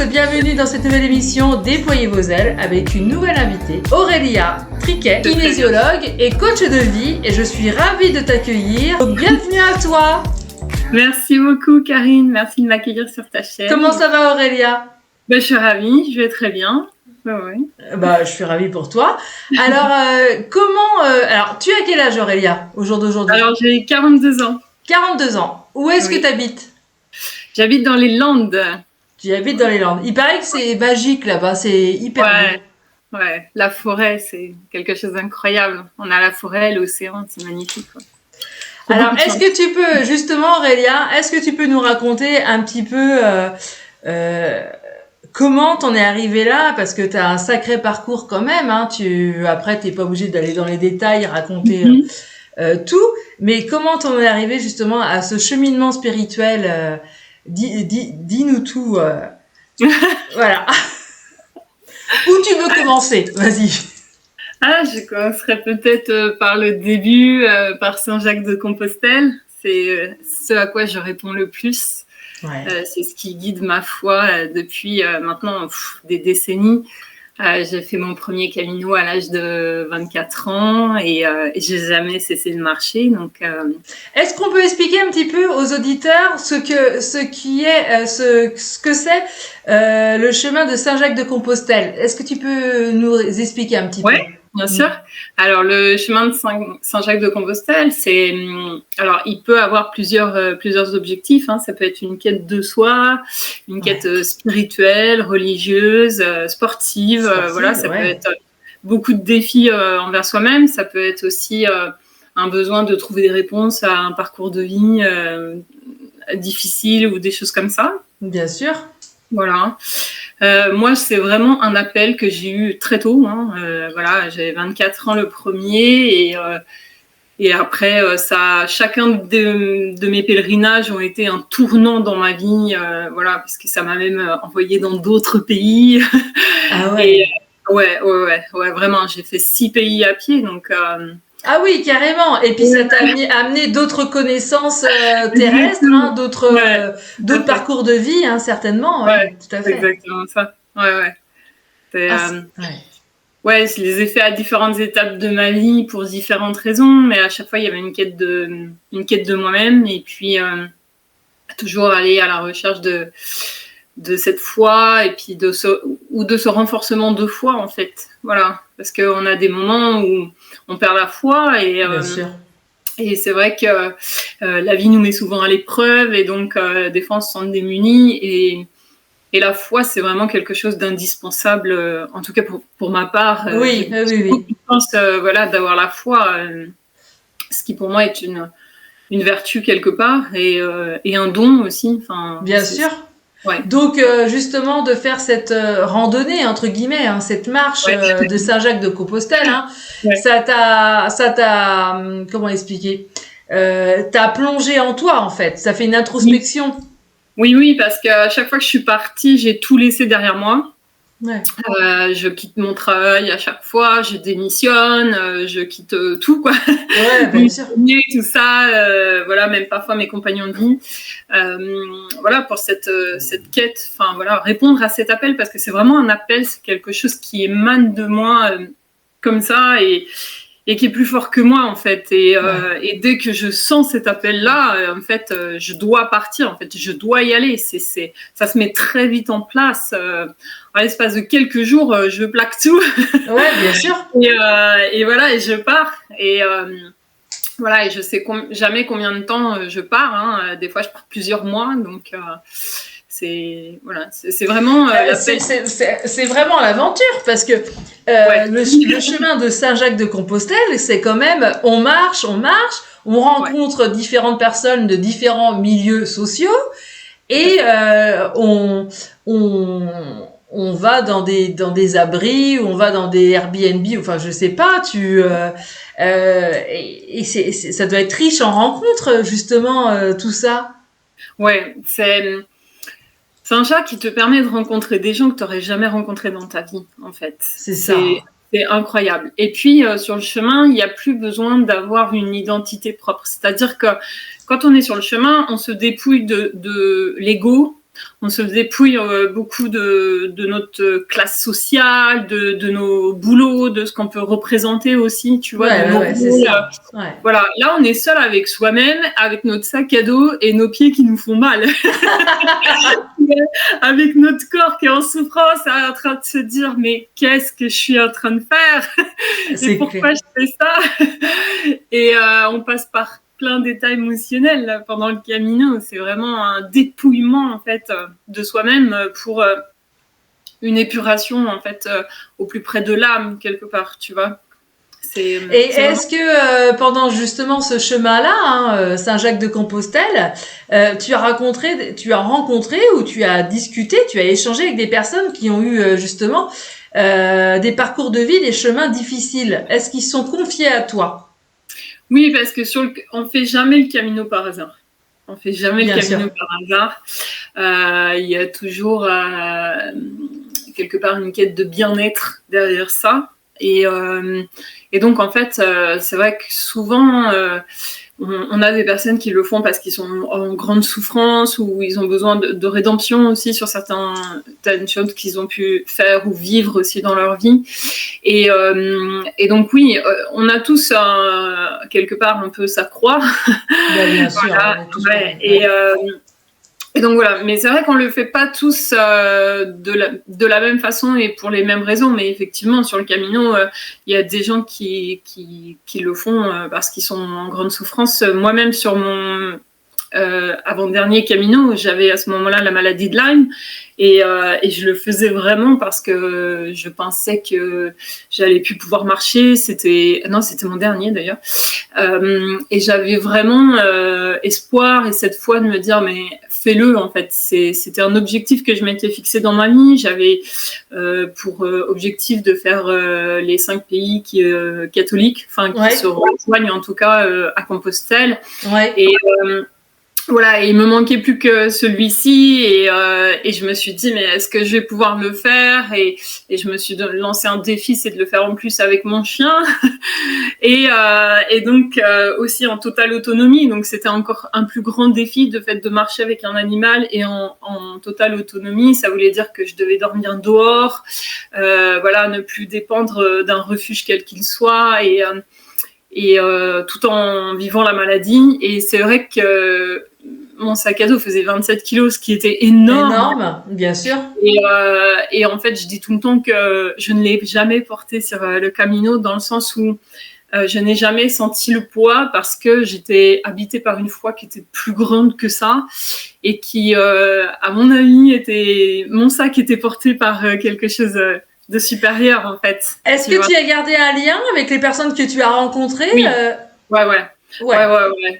bienvenue dans cette nouvelle émission Déployez vos ailes avec une nouvelle invitée, Aurélia Triquet, kinésiologue et coach de vie, et je suis ravie de t'accueillir. Donc, bienvenue à toi. Merci beaucoup Karine, merci de m'accueillir sur ta chaîne. Comment ça va Aurélia? Je suis ravie, je vais très bien. Ouais. Je suis ravie pour toi. Alors, alors, tu as quel âge Aurélia au jour d'aujourd'hui? Alors, j'ai 42 ans. 42 ans. Où est-ce que tu habites? J'habite dans les Landes. Tu habites dans les Landes. Il paraît que c'est magique là-bas, c'est hyper beau. Ouais, la forêt, c'est quelque chose d'incroyable. On a la forêt, l'océan, c'est magnifique. Quoi. Alors, est-ce que tu peux, justement Aurélia, est-ce que tu peux nous raconter un petit peu comment t'en es arrivée là? Parce que tu as un sacré parcours quand même. Hein. Après, t'es pas obligé d'aller dans les détails, raconter tout. Mais comment t'en es arrivée justement à ce cheminement spirituel? Dis-nous tout. Voilà. Où tu veux commencer? Vas-y. Je commencerai peut-être par le début, par Saint-Jacques-de-Compostelle. C'est ce à quoi je réponds le plus. Ouais. C'est ce qui guide ma foi depuis maintenant des décennies. J'ai fait mon premier Camino à l'âge de 24 ans et j'ai jamais cessé de marcher. Donc, est-ce qu'on peut expliquer un petit peu aux auditeurs ce que c'est le chemin de Saint-Jacques-de-Compostelle? Est-ce que tu peux nous expliquer un petit peu? Bien sûr. Alors, le chemin de Saint-Jacques-de-Compostelle, alors, il peut avoir plusieurs objectifs. Hein. Ça peut être une quête de soi, une quête spirituelle, religieuse, sportive. Voilà, ça peut être beaucoup de défis envers soi-même. Ça peut être aussi un besoin de trouver des réponses à un parcours de vie difficile ou des choses comme ça. Bien sûr. Voilà. Moi, c'est vraiment un appel que j'ai eu très tôt. Hein. Voilà, j'avais 24 ans le premier et après, chacun de mes pèlerinages ont été un tournant dans ma vie. Voilà, parce que ça m'a même envoyé dans d'autres pays. Ah ouais. Et, ouais, vraiment. J'ai fait 6 pays à pied, donc. Ah oui, carrément. Et puis ça t'a amené d'autres connaissances terrestres, hein, d'autres parcours de vie, hein, certainement. Ouais, tout à fait. Exactement ça. Ouais. Je les ai fait à différentes étapes de ma vie pour différentes raisons, mais à chaque fois il y avait une quête de moi-même et puis toujours aller à la recherche de cette foi et puis de ce renforcement de foi en fait. Voilà, parce qu'on a des moments où on perd la foi et bien sûr. Et c'est vrai que la vie nous met souvent à l'épreuve et donc des fois on se sent démunis et la foi c'est vraiment quelque chose d'indispensable, en tout cas pour ma part. Oui. Je pense d'avoir la foi, ce qui pour moi est une vertu quelque part et un don aussi. Bien sûr. Ouais. Donc justement de faire cette randonnée entre guillemets, hein, cette marche de Saint-Jacques-de-Compostelle, hein, ça t'a comment expliquer, t'as plongé en toi en fait, ça fait une introspection. Oui, parce qu'à chaque fois que je suis partie, j'ai tout laissé derrière moi. Ouais. Je quitte mon travail à chaque fois, je démissionne, je quitte tout quoi. Ouais, bien sûr. Tout ça, voilà, même parfois mes compagnons de vie. Voilà pour cette quête. Enfin voilà, répondre à cet appel parce que c'est vraiment un appel, c'est quelque chose qui émane de moi comme ça et qui est plus fort que moi en fait et dès que je sens cet appel là en fait je dois partir en fait, je dois y aller, ça se met très vite en place en l'espace de quelques jours je plaque tout. Ouais, bien sûr. et voilà et je pars et voilà et je sais jamais combien de temps je pars hein. Des fois je pars plusieurs mois donc c'est vraiment c'est vraiment l'aventure parce que le chemin de Saint-Jacques-de-Compostelle, c'est quand même on marche, on rencontre différentes personnes de différents milieux sociaux et on va dans des abris, ou on va dans des Airbnb, enfin je sais pas, et ça doit être riche en rencontres justement tout ça. Ouais, c'est un chat qui te permet de rencontrer des gens que tu n'aurais jamais rencontrés dans ta vie, en fait. C'est incroyable. Et puis, sur le chemin, il n'y a plus besoin d'avoir une identité propre. C'est-à-dire que quand on est sur le chemin, on se dépouille de l'ego on se dépouille beaucoup de notre classe sociale, de nos boulots, de ce qu'on peut représenter aussi, tu vois. C'est ça. Voilà, là on est seul avec soi-même, avec notre sac à dos et nos pieds qui nous font mal. Avec notre corps qui est en souffrance, en train de se dire mais qu'est-ce que je suis en train de faire et pourquoi je fais ça. Et on passe par plein d'états émotionnels là, pendant le Camino. C'est vraiment un dépouillement en fait de soi-même pour une épuration en fait au plus près de l'âme quelque part, tu vois. Et est-ce que pendant justement ce chemin-là, Saint-Jacques-de-Compostelle, tu as rencontré ou tu as discuté, tu as échangé avec des personnes qui ont eu justement des parcours de vie, des chemins difficiles? Est-ce qu'ils se sont confiés à toi? Oui, parce que on fait jamais le Camino par hasard. On fait jamais le Camino par hasard. Il y a toujours quelque part une quête de bien-être derrière ça. Et donc, en fait, c'est vrai que souvent, on a des personnes qui le font parce qu'ils sont en grande souffrance ou ils ont besoin de rédemption aussi sur certaines choses qu'ils ont pu faire ou vivre aussi dans leur vie. Et donc, oui, on a tous quelque part un peu sa croix. Bien sûr. Voilà, et donc voilà, mais c'est vrai qu'on le fait pas tous de la même façon et pour les mêmes raisons, mais effectivement sur le Camino, il y a des gens qui le font parce qu'ils sont en grande souffrance. Moi-même sur mon avant-dernier Camino, j'avais à ce moment-là la maladie de Lyme et je le faisais vraiment parce que je pensais que j'allais plus pouvoir marcher. C'était mon dernier d'ailleurs, et j'avais vraiment espoir et cette foi de me dire mais fais-le en fait. C'était un objectif que je m'étais fixé dans ma vie. J'avais pour objectif de faire les 5 pays catholiques, qui se rejoignent en tout cas à Compostelle. Et voilà, et il me manquait plus que celui-ci et je me suis dit mais est-ce que je vais pouvoir le faire et je me suis lancé un défi, c'est de le faire en plus avec mon chien et donc aussi en totale autonomie, donc c'était encore un plus grand défi de fait de marcher avec un animal et en totale autonomie. Ça voulait dire que je devais dormir dehors, voilà, ne plus dépendre d'un refuge quel qu'il soit et tout en vivant la maladie. Et c'est vrai que mon sac à dos faisait 27 kilos, ce qui était énorme. Énorme, bien sûr. Et en fait, je dis tout le temps que je ne l'ai jamais porté sur le Camino, dans le sens où je n'ai jamais senti le poids parce que j'étais habitée par une foi qui était plus grande que ça et qui, à mon avis, mon sac était porté par quelque chose de supérieur en fait. Est-ce que tu as gardé un lien avec les personnes que tu as rencontrées? Oui. Ouais.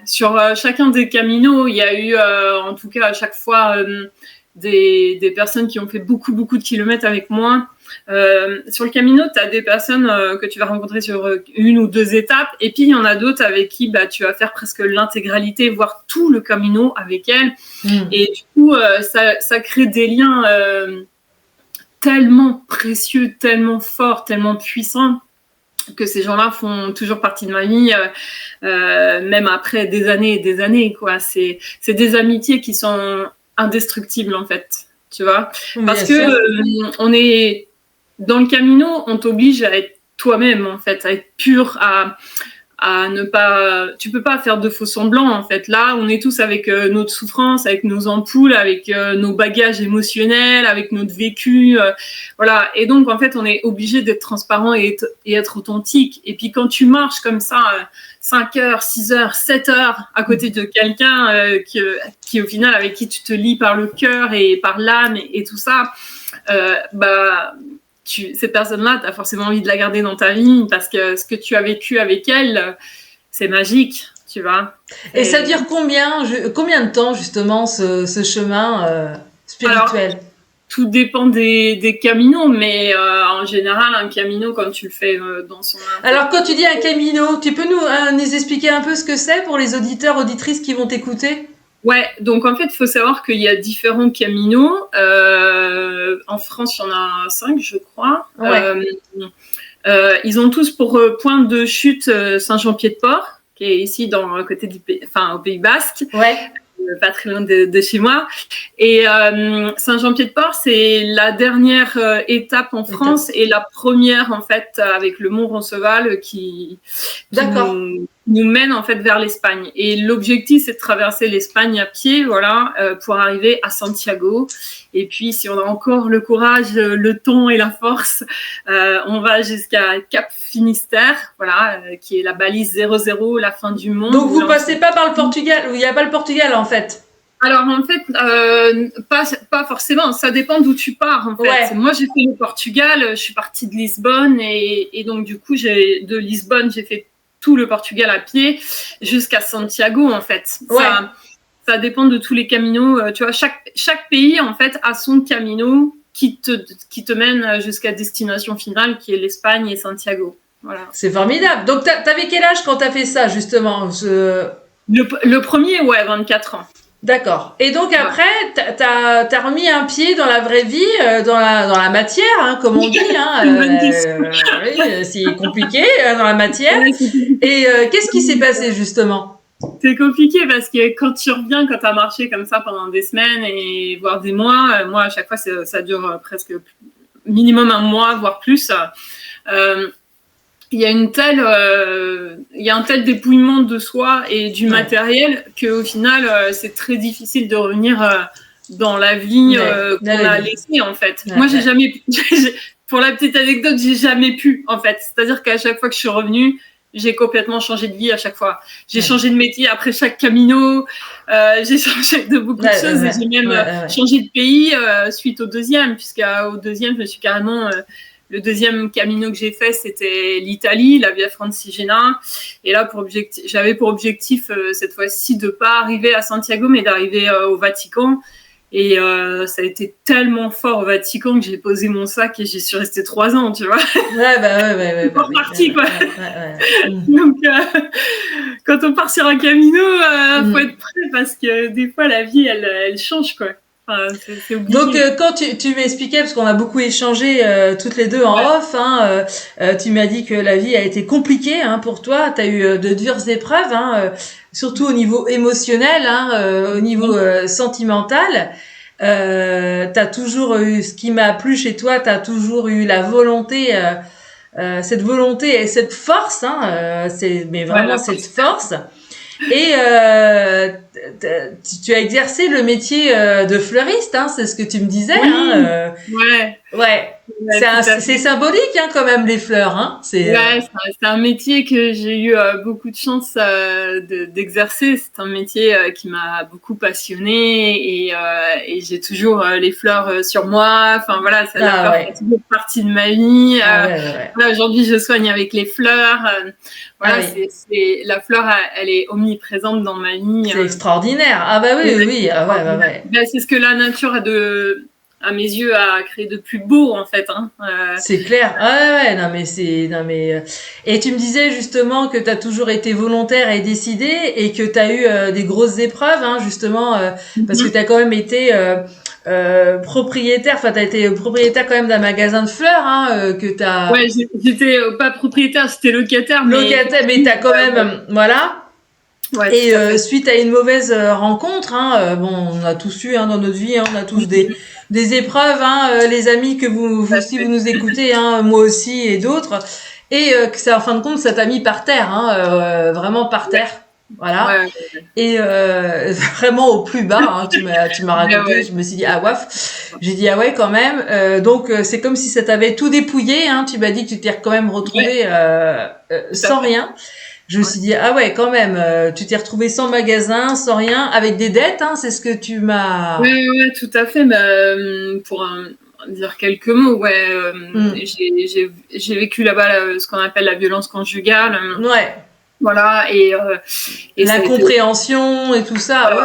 Sur chacun des caminos, il y a eu en tout cas à chaque fois des personnes qui ont fait beaucoup de kilomètres avec moi. Sur le Camino, tu as des personnes que tu vas rencontrer sur 1 ou 2 étapes, et puis il y en a d'autres avec qui tu vas faire presque l'intégralité, voire tout le Camino avec elles. Et du coup, ça crée des liens tellement précieux, tellement forts, tellement puissants, que ces gens-là font toujours partie de ma vie, même après des années et des années, quoi. C'est des amitiés qui sont indestructibles, en fait, tu vois. Parce que on est dans le Camino, on t'oblige à être toi-même, en fait, à être pur, à ne pas... Tu peux pas faire de faux semblants, en fait. Là, on est tous avec notre souffrance, avec nos ampoules, avec nos bagages émotionnels, avec notre vécu. Voilà. Et donc, en fait, on est obligé d'être transparent et être authentique. Et puis, quand tu marches comme ça, 5 heures, 6 heures, 7 heures à côté de quelqu'un qui, au final, avec qui tu te lis par le cœur et par l'âme et tout ça, cette personne-là, tu as forcément envie de la garder dans ta vie parce que ce que tu as vécu avec elle, c'est magique, tu vois. Et ça dure combien de temps, justement, ce chemin spirituel? Alors, tout dépend des caminos, mais en général, un camino, quand tu le fais dans son... Alors, quand tu dis un camino, tu peux nous expliquer un peu ce que c'est pour les auditeurs, auditrices qui vont t'écouter? Ouais, donc en fait, il faut savoir qu'il y a différents caminos. En France, il y en a 5, je crois. Ouais. Ils ont tous pour point de chute Saint-Jean-Pied-de-Port, qui est ici au Pays Basque. Ouais. pas très loin de chez moi. Et Saint-Jean-Pied-de-Port, c'est la dernière étape en France et la première en fait avec le Mont Roncesvalles qui nous mène en fait vers l'Espagne. Et l'objectif, c'est de traverser l'Espagne à pied, voilà, pour arriver à Santiago. Et puis, si on a encore le courage, le temps et la force, on va jusqu'à Cap Finistère, voilà, qui est la balise 00, la fin du monde. Donc, vous passez pas par le Portugal, où il n'y a pas le Portugal, en fait. Alors, en fait, pas forcément. Ça dépend d'où tu pars, en fait. Ouais. Moi, j'ai fait le Portugal. Je suis partie de Lisbonne. Et donc, du coup, de Lisbonne, j'ai fait tout le Portugal à pied jusqu'à Santiago, en fait. Ouais. Ça dépend de tous les caminos. Tu vois, chaque pays, en fait, a son camino qui te mène jusqu'à destination finale, qui est l'Espagne et Santiago. Voilà. C'est formidable. Donc, t'avais quel âge quand t'as fait ça, justement? Le premier, ouais, 24 ans. D'accord. Et donc après, t'as remis un pied dans la vraie vie, dans la matière, hein, comme on dit. Oui, c'est compliqué dans la matière. Et qu'est-ce qui s'est passé justement? C'est compliqué parce que quand tu reviens, quand t'as marché comme ça pendant des semaines et voire des mois, moi à chaque fois ça dure presque minimum un mois, voire plus. Il y a un tel dépouillement de soi et du matériel qu'au final, c'est très difficile de revenir dans la vie qu'on a laissée, en fait. Moi, j'ai jamais, pour la petite anecdote, j'ai jamais pu, en fait. C'est-à-dire qu'à chaque fois que je suis revenue, j'ai complètement changé de vie à chaque fois. J'ai changé de métier après chaque camino. J'ai changé de beaucoup de choses. Et j'ai même changé de pays suite au deuxième, puisqu'au deuxième, je me suis carrément... le deuxième camino que j'ai fait, c'était l'Italie, la Via Francigena. Et là, j'avais pour objectif cette fois-ci de pas arriver à Santiago, mais d'arriver au Vatican. Et ça a été tellement fort au Vatican que j'ai posé mon sac et j'y suis restée 3 ans, tu vois. Ouais. Parti, quoi. Donc, quand on part sur un camino, faut être prêt parce que des fois, la vie, elle change, quoi. Enfin, c'est obligé. Donc quand tu m'expliquais, parce qu'on a beaucoup échangé toutes les deux en off, tu m'as dit que la vie a été compliquée pour toi, tu as eu de dures épreuves, surtout au niveau émotionnel, au niveau sentimental. T'as toujours eu, ce qui m'a plu chez toi, t'as toujours eu la volonté, cette volonté et cette force, mais vraiment cette force. Et tu as exercé le métier de fleuriste, c'est ce que tu me disais. C'est symbolique quand même, les fleurs. C'est un métier que j'ai eu beaucoup de chance d'exercer. C'est un métier qui m'a beaucoup passionnée et j'ai toujours les fleurs sur moi. Enfin voilà, ça fait toujours partie de ma vie. Voilà, aujourd'hui, je soigne avec les fleurs. C'est la fleur, elle est omniprésente dans ma vie. C'est extraordinaire. Ah bah oui. C'est ce que la nature à mes yeux, a créé de plus beau, en fait. C'est clair. Et tu me disais justement que tu as toujours été volontaire et décidée et que tu as eu des grosses épreuves, justement, parce que tu as quand même été propriétaire, enfin, tu as été propriétaire quand même d'un magasin de fleurs, que tu as... Ouais, j'étais pas propriétaire, c'était locataire. Mais tu as quand même... Voilà. Ouais, et suite à une mauvaise rencontre, on a tous eu dans notre vie, on a tous des épreuves, les amis que vous si vous nous écoutez, moi aussi et d'autres, et que ça, en fin de compte, ça t'a mis par terre, vraiment par terre, voilà, et vraiment au plus bas, tu m'as raconté, je me suis dit j'ai dit quand même, donc c'est comme si ça t'avait tout dépouillé, tu m'as dit que tu t'es quand même retrouvé sans rien. Je me suis dit, quand même, tu t'es retrouvé sans magasin, sans rien, avec des dettes, c'est ce que tu m'as... Oui, tout à fait. Pour dire quelques mots, j'ai vécu là-bas ce qu'on appelle la violence conjugale. Voilà, et l'incompréhension et tout ça,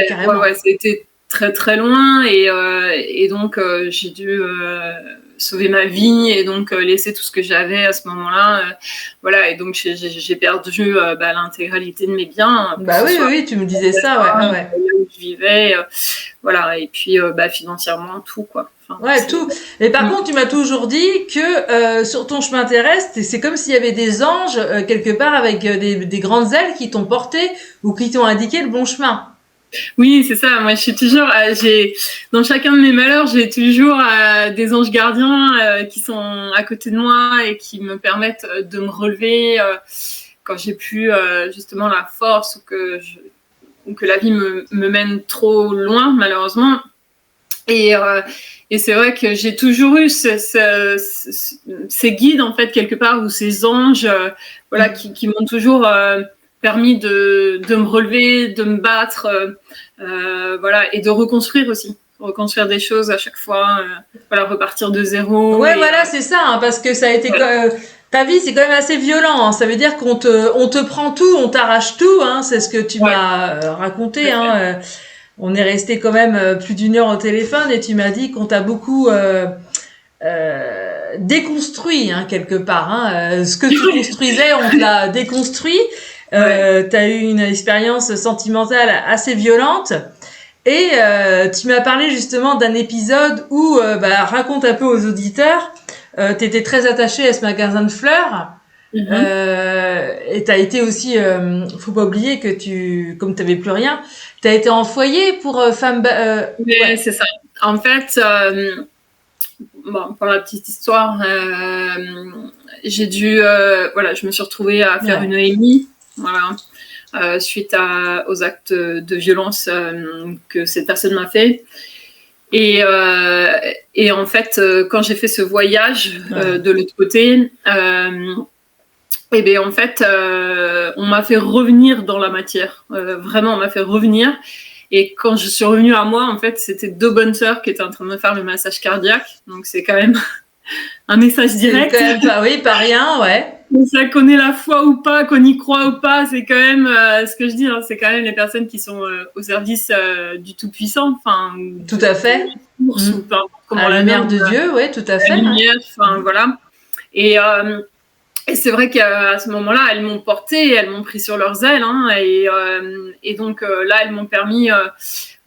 carrément. Ça a été très, très loin, et donc j'ai dû... sauver ma vie et donc laisser tout ce que j'avais à ce moment-là, et donc j'ai perdu l'intégralité de mes biens. Oui, tu me disais ça, là où je vivais, et puis financièrement tout, quoi. Tout. Et par contre, tu m'as toujours dit que sur ton chemin terrestre, c'est comme s'il y avait des anges quelque part avec des grandes ailes qui t'ont porté ou qui t'ont indiqué le bon chemin. Oui, c'est ça. Moi, je suis toujours, dans chacun de mes malheurs, j'ai toujours des anges gardiens qui sont à côté de moi et qui me permettent de me relever quand j'ai plus justement la force ou que la vie me mène trop loin, malheureusement. Et c'est vrai que j'ai toujours eu ces guides, en fait, quelque part, ou ces anges, voilà, qui m'ont toujours permis de me relever, de me battre, voilà, et de reconstruire aussi. Reconstruire des choses à chaque fois, voilà, repartir de zéro. Ouais, voilà, c'est ça, hein, parce que ça a été ta vie, c'est quand même assez violent, hein. Ça veut dire on te prend tout, on t'arrache tout, hein. C'est ce que tu m'as raconté, hein. On est resté quand même plus d'une heure au téléphone et tu m'as dit qu'on t'a beaucoup déconstruit, hein, quelque part, hein. Ce que tu construisais, on te l'a déconstruit. T'as eu une expérience sentimentale assez violente. Et tu m'as parlé justement d'un épisode où, raconte un peu aux auditeurs, t'étais très attachée à ce magasin de fleurs. Et t'as été aussi, faut pas oublier que comme t'avais plus rien, t'as été en foyer pour femmes. Oui, c'est ça. En fait, bon, pour la petite histoire, j'ai dû, voilà, je me suis retrouvée à faire une EMI, voilà. Suite aux actes de violence que cette personne m'a fait. Et en fait, quand j'ai fait ce voyage de l'autre côté, et bien en fait, on m'a fait revenir dans la matière. Vraiment, on m'a fait revenir. Et quand je suis revenue à moi, en fait, c'était 2 bonnes sœurs qui étaient en train de me faire le massage cardiaque. Donc c'est quand même un message direct. C'est quand même pas rien, ouais. Ça, qu'on ait la foi ou pas, qu'on y croit ou pas, c'est quand même ce que je dis, hein, c'est quand même les personnes qui sont au service du Tout-Puissant. Tout à fait. À la lumière de Dieu, oui, tout à fait. La lumière, voilà. Et c'est vrai qu'à ce moment-là, elles m'ont portée, elles m'ont pris sur leurs ailes, hein, et donc là, elles m'ont permis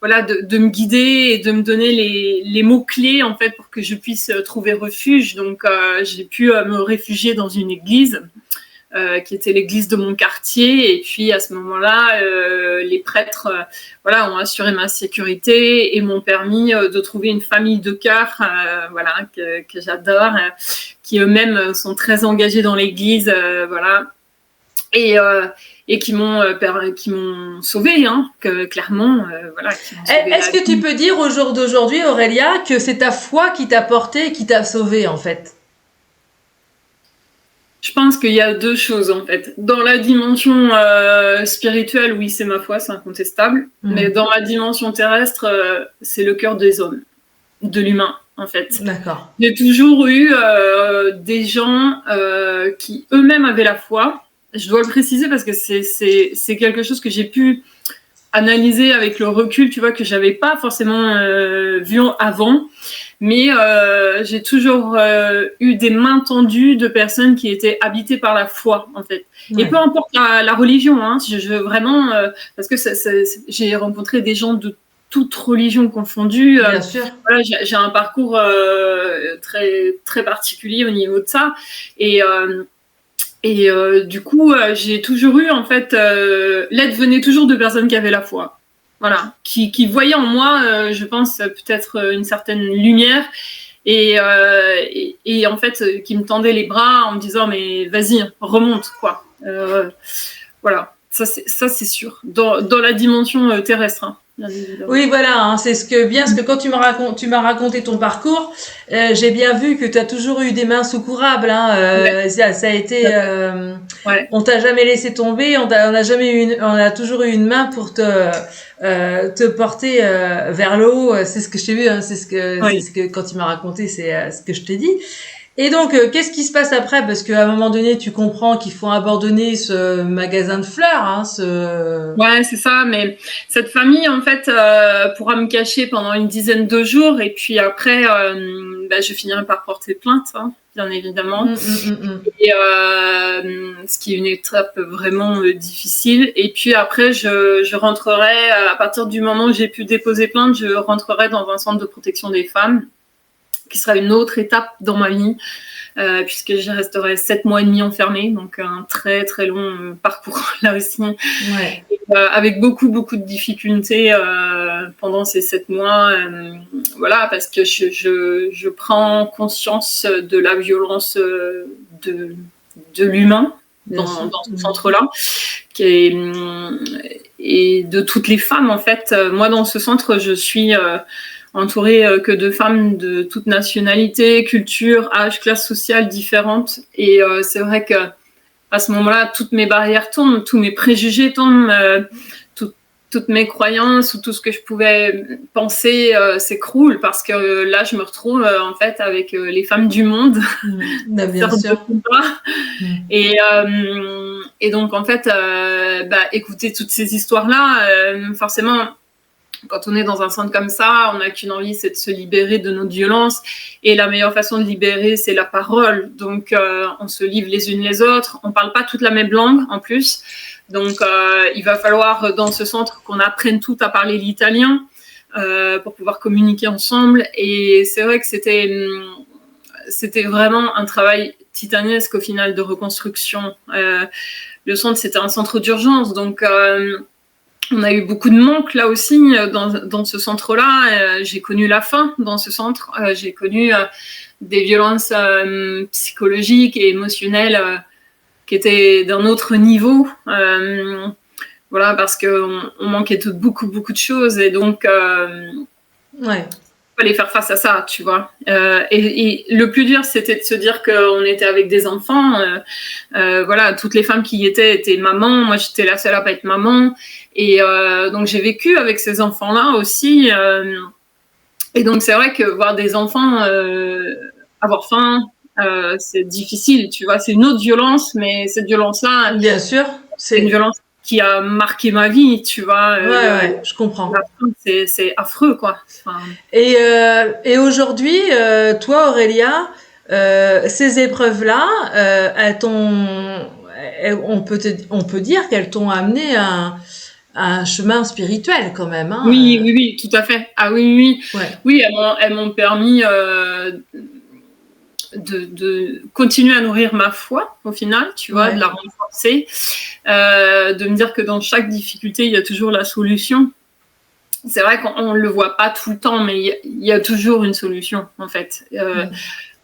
voilà, de me guider et de me donner les mots-clés, en fait, pour que je puisse trouver refuge. Donc, j'ai pu me réfugier dans une église, qui était l'église de mon quartier. Et puis, à ce moment-là, les prêtres voilà, ont assuré ma sécurité et m'ont permis de trouver une famille de cœur voilà, que j'adore, qui eux-mêmes sont très engagés dans l'église. Voilà. Et qui m'ont sauvée, hein, clairement. Voilà, est-ce que tu peux dire au jour d'aujourd'hui, Aurélia, que c'est ta foi qui t'a portée et qui t'a sauvée, en fait? Je pense qu'il y a 2 choses, en fait. Dans la dimension spirituelle, oui, c'est ma foi, c'est incontestable. Mais dans la dimension terrestre, c'est le cœur des hommes, de l'humain, en fait. D'accord. J'ai toujours eu des gens qui eux-mêmes avaient la foi. Je dois le préciser parce que c'est quelque chose que j'ai pu analyser avec le recul, tu vois, que j'avais pas forcément vu avant. Mais j'ai toujours eu des mains tendues de personnes qui étaient habitées par la foi, en fait. Ouais. Et peu importe la religion, hein, vraiment, parce que j'ai rencontré des gens de toutes religions confondues. Bien sûr. Voilà, j'ai un parcours très, très particulier au niveau de ça. Et du coup, j'ai toujours eu, en fait, l'aide venait toujours de personnes qui avaient la foi. Voilà, qui voyaient en moi, je pense, peut-être une certaine lumière et en fait, qui me tendaient les bras en me disant « mais vas-y, remonte, quoi ». Voilà, ça c'est sûr, dans la dimension terrestre, hein. Oui, voilà, hein, c'est ce que quand tu m'as raconté ton parcours, j'ai bien vu que tu as toujours eu des mains secourables, hein, ça a été on t'a jamais laissé tomber, on a toujours eu une main pour te porter vers le haut, c'est ce que je t'ai vu, hein, c'est ce que quand tu m'as raconté, c'est ce que je t'ai dit. Et donc, qu'est-ce qui se passe après? Parce qu'à un moment donné, tu comprends qu'il faut abandonner ce magasin de fleurs, hein, Ouais, c'est ça. Mais cette famille, en fait, pourra me cacher pendant une dizaine de jours. Et puis après, je finirai par porter plainte, hein, bien évidemment. Et ce qui est une étape vraiment difficile. Et puis après, je rentrerai, à partir du moment où j'ai pu déposer plainte, je rentrerai dans un centre de protection des femmes, qui sera une autre étape dans ma vie. puisque j'y resterai 7 mois et demi enfermée, donc un très très long parcours là aussi, Ouais. et, avec beaucoup beaucoup de difficultés pendant ces 7 mois, voilà, parce que je prends conscience de la violence de l'humain dans ce centre-là, et de toutes les femmes en fait. Moi dans ce centre, je suis entourée que de femmes de toutes nationalités, cultures, âges, classes sociales différentes, et c'est vrai que à ce moment-là, toutes mes barrières tombent, tous mes préjugés tombent, toutes mes croyances ou tout ce que je pouvais penser s'écroule, parce que là, je me retrouve en fait avec les femmes du monde. Bah, bien sûr. Et donc, en fait, écouter toutes ces histoires-là, forcément, quand on est dans un centre comme ça, on n'a qu'une envie, c'est de se libérer de notre violence. Et la meilleure façon de libérer, c'est la parole. Donc, on se livre les unes les autres. On ne parle pas toute la même langue, en plus. Donc, il va falloir, dans ce centre, qu'on apprenne toutes à parler l'italien pour pouvoir communiquer ensemble. Et c'est vrai que c'était vraiment un travail titanesque, au final, de reconstruction. Le centre, c'était un centre d'urgence. Donc, on a eu beaucoup de manques là aussi dans ce centre-là. J'ai connu la faim dans ce centre. J'ai connu des violences psychologiques et émotionnelles qui étaient d'un autre niveau. Voilà, parce qu'on manquait de beaucoup de choses. Et donc, fallait faire face à ça, tu vois. Et le plus dur, c'était de se dire qu'on était avec des enfants. Voilà, toutes les femmes qui y étaient mamans. Moi, j'étais la seule à pas être maman. Et donc, j'ai vécu avec ces enfants-là aussi. Et donc, c'est vrai que voir des enfants avoir faim, c'est difficile, tu vois. C'est une autre violence, mais cette violence-là, bien sûr, c'est une violence qui a marqué ma vie, tu vois. Ouais, je comprends. C'est affreux, quoi. Enfin... Et aujourd'hui, toi, Aurélia, ces épreuves-là, on peut dire qu'elles t'ont amené à un chemin spirituel quand même. Hein, oui, tout à fait. Ah oui. Ouais. Oui, elles m'ont permis de continuer à nourrir ma foi, au final, tu vois, de la renforcer, de me dire que dans chaque difficulté, il y a toujours la solution. C'est vrai qu'on ne le voit pas tout le temps, mais il y a toujours une solution, en fait.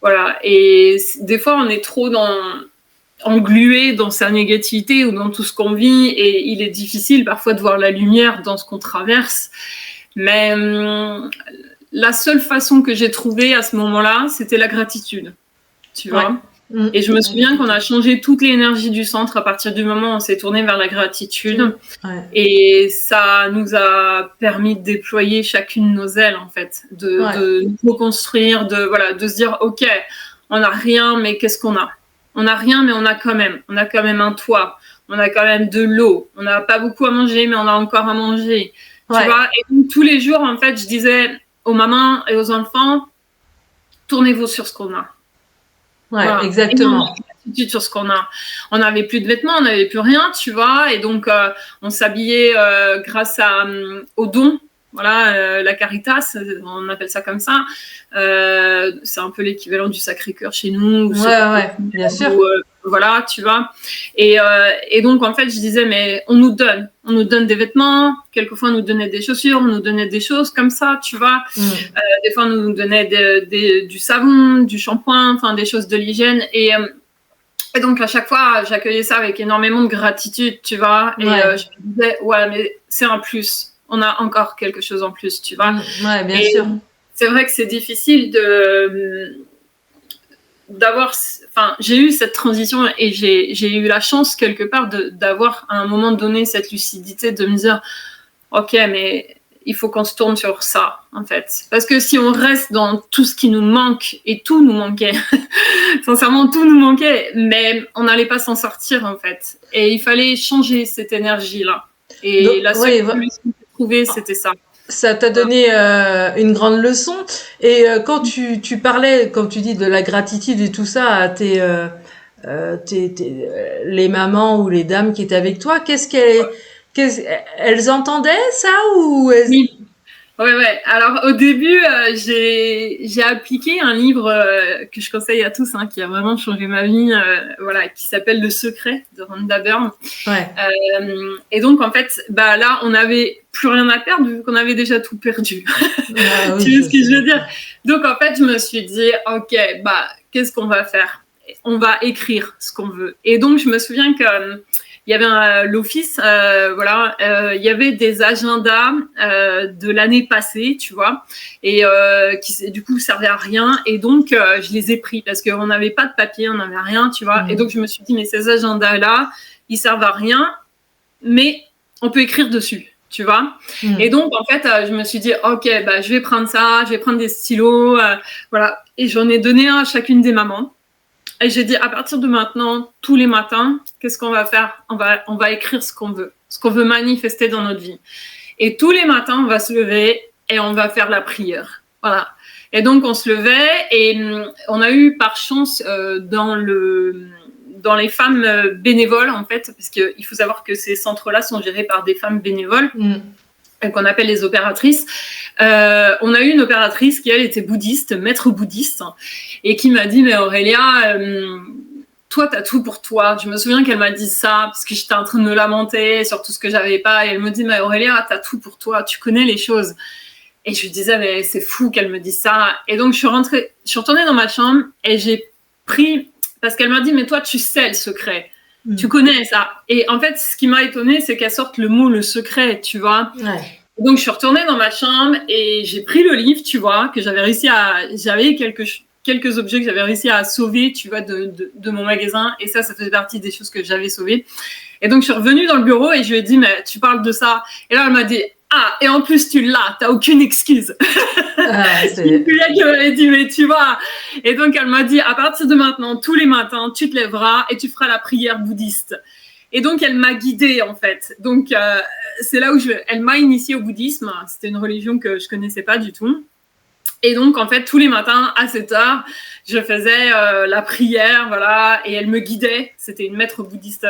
Voilà. Et des fois, on est trop englué dans sa négativité ou dans tout ce qu'on vit, et il est difficile parfois de voir la lumière dans ce qu'on traverse. Mais la seule façon que j'ai trouvée à ce moment-là, c'était la gratitude, tu vois. Et je me souviens qu'on a changé toute l'énergie du centre à partir du moment où on s'est tourné vers la gratitude. Et ça nous a permis de déployer chacune nos ailes, en fait, de nous reconstruire, de se dire, OK, on n'a rien, mais qu'est-ce qu'on a ? On n'a rien, mais on a quand même un toit, on a quand même de l'eau, on n'a pas beaucoup à manger, mais on a encore à manger, tu vois. Et donc, tous les jours, en fait, je disais aux mamans et aux enfants, tournez-vous sur ce qu'on a. Voilà. Exactement. Sur ce qu'on a. On n'avait plus de vêtements, on n'avait plus rien, tu vois, et donc on s'habillait grâce aux dons. Voilà, la Caritas, on appelle ça comme ça. C'est un peu l'équivalent du Sacré-Cœur chez nous. Bien sûr. Voilà, tu vois. Et donc, en fait, je disais, mais on nous donne des vêtements. Quelquefois, on nous donnait des chaussures, on nous donnait des choses comme ça, tu vois. Des fois, on nous donnait du savon, du shampoing, enfin, des choses de l'hygiène. Et donc, à chaque fois, j'accueillais ça avec énormément de gratitude, tu vois. Et je me disais, mais c'est un plus. On a encore quelque chose en plus, tu vois. Bien sûr. C'est vrai que c'est difficile d'avoir... Enfin, j'ai eu cette transition et j'ai eu la chance, quelque part, d'avoir, à un moment donné, cette lucidité de me dire, OK, mais il faut qu'on se tourne sur ça, en fait. Parce que si on reste dans tout ce qui nous manque, et tout nous manquait, sincèrement, tout nous manquait, mais on n'allait pas s'en sortir, en fait. Et il fallait changer cette énergie-là. Et donc, la seule solution que j'ai trouvée, c'était ça. Ça t'a donné une grande leçon. Et quand tu parlais, comme tu dis, de la gratitude et tout ça à les mamans ou les dames qui étaient avec toi, elles entendaient ça ou Oui. Ouais. Alors, au début, j'ai appliqué un livre que je conseille à tous, hein, qui a vraiment changé ma vie, voilà, qui s'appelle Le Secret de Rhonda Byrne. Ouais. Et donc, en fait, bah, là, on n'avait plus rien à perdre vu qu'on avait déjà tout perdu. Ah, oui, Tu vois ce que je veux dire? Donc, en fait, je me suis dit, OK, bah, qu'est-ce qu'on va faire? On va écrire ce qu'on veut. Et donc, je me souviens que il y avait l'office, voilà, il y avait des agendas de l'année passée, tu vois, et qui du coup servaient à rien. Et donc, je les ai pris parce qu'on n'avait pas de papier, on n'avait rien, tu vois. Et donc, je me suis dit, mais ces agendas-là, ils servent à rien, mais on peut écrire dessus. Tu vois. Et donc, en fait, je me suis dit, OK, bah, je vais prendre ça, je vais prendre des stylos, voilà. Et j'en ai donné un à chacune des mamans. Et j'ai dit, à partir de maintenant, tous les matins, qu'est-ce qu'on va faire? On va écrire ce qu'on veut manifester dans notre vie. Et tous les matins, on va se lever et on va faire la prière. Voilà. Et donc, on se levait et on a eu par chance dans les femmes bénévoles, en fait, parce qu'il faut savoir que ces centres-là sont gérés par des femmes bénévoles. Qu'on appelle les opératrices. On a eu une opératrice qui, elle, était bouddhiste, maître bouddhiste, et qui m'a dit, mais Aurélia, toi, t'as tout pour toi. Je me souviens qu'elle m'a dit ça, parce que j'étais en train de me lamenter sur tout ce que j'avais pas, et elle me dit, mais Aurélia, t'as tout pour toi, tu connais les choses. Et je lui disais, mais c'est fou qu'elle me dise ça. Et donc, je suis retournée dans ma chambre, et j'ai pris, parce qu'elle m'a dit, mais toi, tu sais le secret. Tu connais ça. Et en fait, ce qui m'a étonnée, c'est qu'elle sorte le mot, le secret, tu vois. Ouais. Donc, je suis retournée dans ma chambre et j'ai pris le livre, tu vois, que j'avais quelques objets que j'avais réussi à sauver, tu vois, de mon magasin. Et ça faisait partie des choses que j'avais sauvées. Et donc, je suis revenue dans le bureau et je lui ai dit, mais tu parles de ça. Et là, elle m'a dit, ah, et en plus, tu l'as, t'as aucune excuse. C'est une fille qui m'avait dit, mais tu vois. Et donc, elle m'a dit, à partir de maintenant, tous les matins, tu te lèveras et tu feras la prière bouddhiste. Et donc, elle m'a guidée, en fait. Donc, c'est là où elle m'a initiée au bouddhisme. C'était une religion que je connaissais pas du tout. Et donc, en fait, tous les matins, à 7h, je faisais la prière, voilà, et elle me guidait. C'était une maître bouddhiste,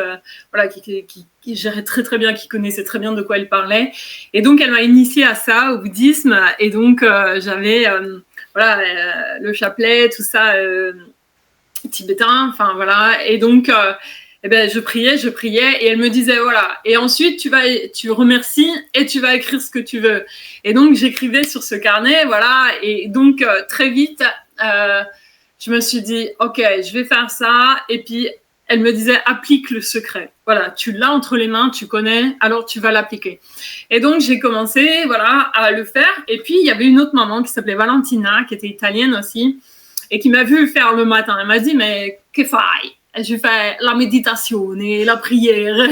voilà, qui gérait très, très bien, qui connaissait très bien de quoi elle parlait. Et donc, elle m'a initiée à ça, au bouddhisme. Et donc, j'avais, voilà, le chapelet, tout ça, tibétain, enfin, voilà. Et donc, eh ben, je priais, et elle me disait, voilà, et ensuite, tu remercies et tu vas écrire ce que tu veux. Et donc, j'écrivais sur ce carnet, voilà, et donc, très vite, je me suis dit, OK, je vais faire ça, et puis, elle me disait, applique le secret. Voilà, tu l'as entre les mains, tu connais, alors tu vas l'appliquer. Et donc, j'ai commencé, voilà, à le faire, et puis, il y avait une autre maman qui s'appelait Valentina, qui était italienne aussi, et qui m'a vu faire le matin. Elle m'a dit, mais que fai? Je fais la méditation et la prière.